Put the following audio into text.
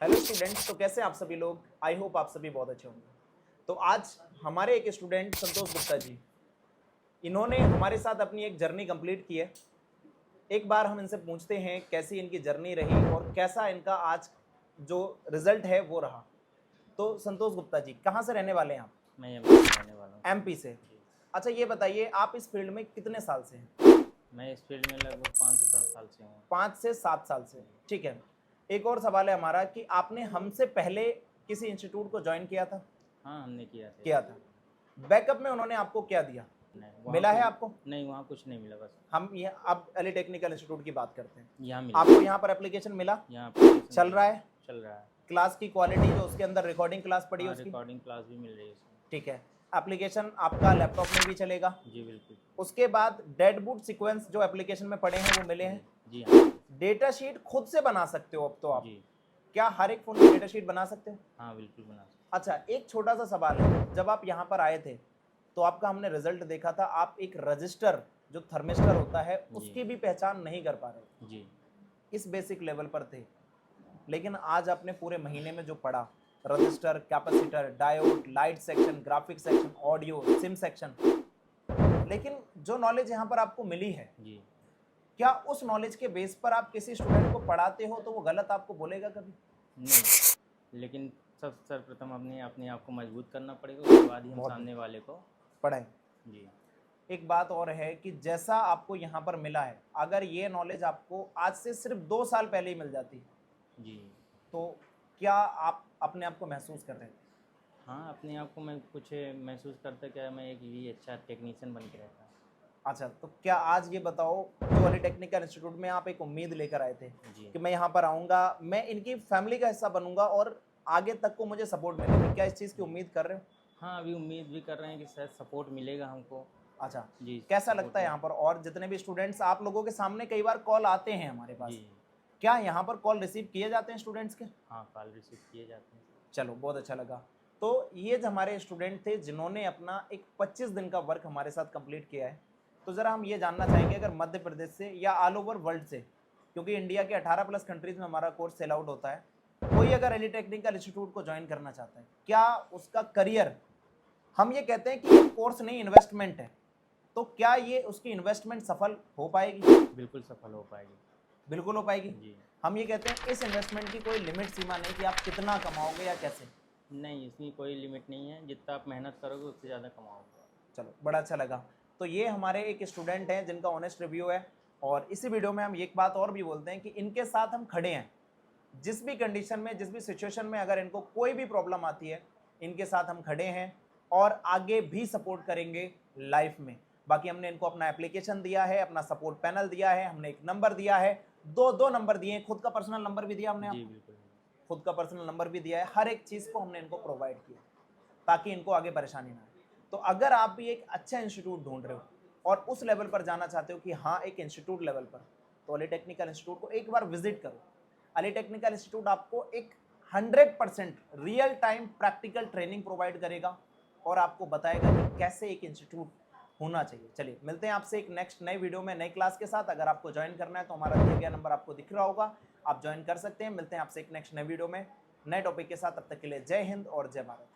Hello students, तो कैसे आप सभी लोग। आई होप आप सभी बहुत अच्छे होंगे। तो आज हमारे एक स्टूडेंट संतोष गुप्ता जी, इन्होंने हमारे साथ अपनी एक जर्नी कंप्लीट की है। एक बार हम इनसे पूछते हैं कैसी इनकी जर्नी रही और कैसा इनका आज जो रिजल्ट है वो रहा। तो संतोष गुप्ता जी, कहाँ से रहने वाले हैं आप? मैं एमपी से रहने वाला हूँ। एमपी से। जी। अच्छा, ये बताइए आप इस फील्ड में कितने साल से हैं? मैं इस फील्ड में लगभग 5 से 7 साल से हूँ। 5 से 7 साल से, ठीक है। एक और सवाल है हमारा कि आपने हमसे पहले किसी इंस्टीट्यूट को ज्वाइन किया था? हाँ, हमने किया था। बैकअप में उन्होंने आपको क्या दिया? नहीं, वहाँ मिला है कुछ आपको? नहीं, वहाँ कुछ नहीं मिला। बस हम ये अब एली टेक्निकल इंस्टीट्यूट की बात करते हैं। यहाँ मिला। आपको यहाँ पर एप्लीकेशन मिला? यहाँ application चल मिला। रहा है? चल रहा है। क्लास की क्वालिटी जो उसके अंदर रिकॉर्डिंग क्लास पड़ी है हाँ, उसकी? रिकॉर्डिंग क्लास भी मिल रही है उसमें। ठीक है। एप्लीकेशन आपका लैपटॉप में भी चलेगा? जी बिल्कुल। उसके बाद डेडबूट सीक्वेंस जो एप्लीकेशन में पड़े हैं वो मिले हैं? जी हाँ। डेटा शीट खुद से बना सकते हो अब तो आप? जी क्या हर एक फोन में डेटा शीट बना सकते हो? हाँ, बिल्कुल बना सकते। अच्छा, एक छोटा सा सवाल है, जब आप यहाँ पर आए थे तो आपका हमने रिजल्ट देखा था, आप एक रजिस्टर जो थर्मिस्टर होता है उसकी भी पहचान नहीं कर पा रहे, जी इस बेसिक लेवल पर थे। लेकिन आज आपने पूरे महीने में जो पढ़ा, register, capacitor, diode, light section, graphic section, audio, SIM section, लेकिन जो नॉलेज यहाँ पर आपको मिली है, जी। क्या उस नॉलेज के बेस पर आप किसी स्टूडेंट को पढ़ाते हो तो वो गलत आपको बोलेगा कभी? नहीं, लेकिन सब सर्वप्रथम अपने आप को मजबूत करना पड़ेगा, उसके बाद ही हम बहुत सामने वाले को। पढ़ाएं। जी एक बात और है कि जैसा आपको यहाँ पर मिला है, अगर ये नॉलेज आपको आज से सिर्फ 2 साल पहले ही मिल जाती जी। तो क्या आप अपने आप को महसूस कर रहे थे? हाँ, अपने आप को मैं कुछ महसूस करता क्या मैं एक भी अच्छा टेक्नीशियन बन के रहता। अच्छा, तो क्या आज ये बताओ, जो वाली टेक्निकल इंस्टीट्यूट में आप एक उम्मीद लेकर आए थे जी कि मैं यहाँ पर आऊँगा, मैं इनकी फैमिली का हिस्सा बनूंगा और आगे तक को मुझे सपोर्ट मिलेगा, क्या इस चीज़ की उम्मीद कर रहे हो? हाँ, अभी उम्मीद भी कर रहे हैं कि शायद सपोर्ट मिलेगा हमको। अच्छा, जी कैसा सपोर्ट लगता है यहाँ पर? और जितने भी स्टूडेंट्स आप लोगों के सामने कई बार कॉल आते हैं हमारे पास, जी। क्या यहाँ पर कॉल रिसीव किए जाते हैं स्टूडेंट्स के? हाँ, कॉल रिसीव किए जाते हैं। चलो, बहुत अच्छा लगा। तो ये जो हमारे स्टूडेंट थे जिन्होंने अपना एक 25 दिन का वर्क हमारे साथ कंप्लीट किया है, तो ज़रा हम ये जानना चाहेंगे, अगर मध्य प्रदेश से या ऑल ओवर वर्ल्ड से, क्योंकि इंडिया के 18 प्लस कंट्रीज़ में हमारा कोर्स सेल आउट होता है, कोई अगर एली टेक्निकल इंस्टीट्यूट को ज्वाइन करना चाहता है, क्या उसका करियर, हम ये कहते हैं कि ये कोर्स नहीं इन्वेस्टमेंट है, तो क्या ये उसकी इन्वेस्टमेंट सफल हो पाएगी? बिल्कुल सफल हो पाएगी। बिल्कुल हो पाएगी। जी। हम ये कहते हैं इस इन्वेस्टमेंट की कोई लिमिट सीमा नहीं कि आप कितना कमाओगे या कैसे। नहीं, इसकी कोई लिमिट नहीं है, जितना आप मेहनत करोगे उससे ज़्यादा कमाओगे। चलो, बड़ा अच्छा लगा। तो ये हमारे एक स्टूडेंट हैं जिनका ऑनेस्ट रिव्यू है, और इसी वीडियो में हम एक बात और भी बोलते हैं कि इनके साथ हम खड़े हैं, जिस भी कंडीशन में, जिस भी सिचुएशन में अगर इनको कोई भी प्रॉब्लम आती है, इनके साथ हम खड़े हैं और आगे भी सपोर्ट करेंगे लाइफ में। बाकी हमने इनको अपना एप्लीकेशन दिया है, अपना सपोर्ट पैनल दिया है, हमने एक नंबर दिया है, दो नंबर दिए हैं, खुद का पर्सनल नंबर भी दिया हमने, जी बिल्कुल। खुद का पर्सनल नंबर भी दिया है, हर एक चीज़ को हमने इनको प्रोवाइड किया ताकि इनको आगे परेशानी ना आए। तो अगर आप भी एक अच्छा इंस्टीट्यूट ढूंढ रहे हो और उस लेवल पर जाना चाहते हो कि हाँ, एक इंस्टीट्यूट लेवल पर, तो अली टेक्निकल इंस्टीट्यूट को एक बार विजिट करो। अली टेक्निकल इंस्टीट्यूट आपको एक 100% real time practical training provide करेगा और आपको बताएगा कि कैसे एक इंस्टीट्यूट होना चाहिए। चलिए, मिलते हैं आपसे एक नेक्स्ट नई वीडियो में नई क्लास के साथ। अगर आपको ज्वाइन करना है तो हमारा दिया गया नंबर आपको दिख रहा होगा, आप ज्वाइन कर सकते हैं। मिलते हैं आपसे एक नेक्स्ट नई वीडियो में नए टॉपिक के साथ, तब तक के लिए जय हिंद और जय भारत।